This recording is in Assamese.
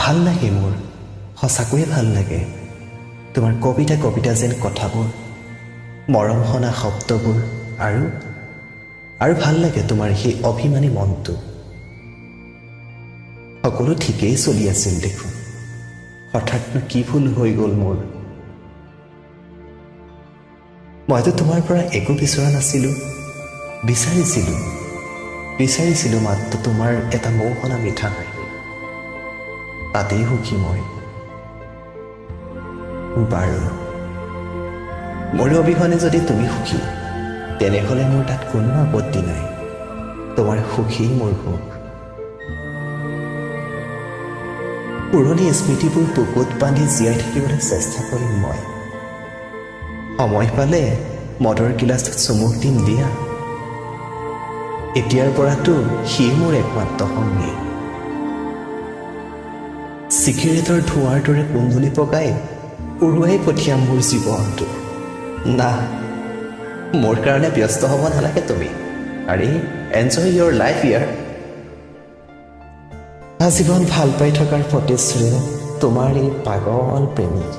ভাল লাগে মোৰ, সঁচাকৈয়ে ভাল লাগে তোমাৰ কবিতা কবিতা যেন কথাবোৰ, মৰম সনা শব্দবোৰ, আৰু ভাল লাগে তোমাৰ সেই অভিমানী মনটো। সকলো ঠিকেই চলি আছিল দেখোন, হঠাৎনো কি ভুল হৈ গ'ল মোৰ। মইতো তোমাৰ পৰা একো বিচৰা নাছিলোঁ, বিচাৰিছিলোঁ মাত্ৰ তোমাৰ এটা মৌসনা মিঠা হাঁহি, তাতেই সুখী মই। বাৰু, মোৰ অবিহনে যদি তুমি সুখী, তেনেহ'লে মোৰ তাত কোনো আপত্তি নাই, তোমাৰ সুখী মোৰ সুখ। পুৰণি স্মৃতিবোৰ বুকুত বান্ধি জীয়াই থাকিবলৈ চেষ্টা কৰিম মই। সময় পালে মদৰ গিলাচটোত চুমুক দিম দিয়া, এতিয়াৰ পৰাতো সি মোৰ একমাত্ৰ সংগী। চিগাৰেটৰ ধোঁৱাৰ দৰে কুন্দলি পকাই উৰুৱাই পঠিয়াম মোৰ জীৱনটো। না, মোৰ কাৰণে ব্যস্ত হ'ব নালাগে তুমি। আৰে এনজয় ইয়ৰ লাইফ ইয়াৰ। আজীৱন ভাল পাই থকাৰ প্ৰতিশ্ৰুতিৰে তোমাৰ এই পাগল প্ৰেমিক।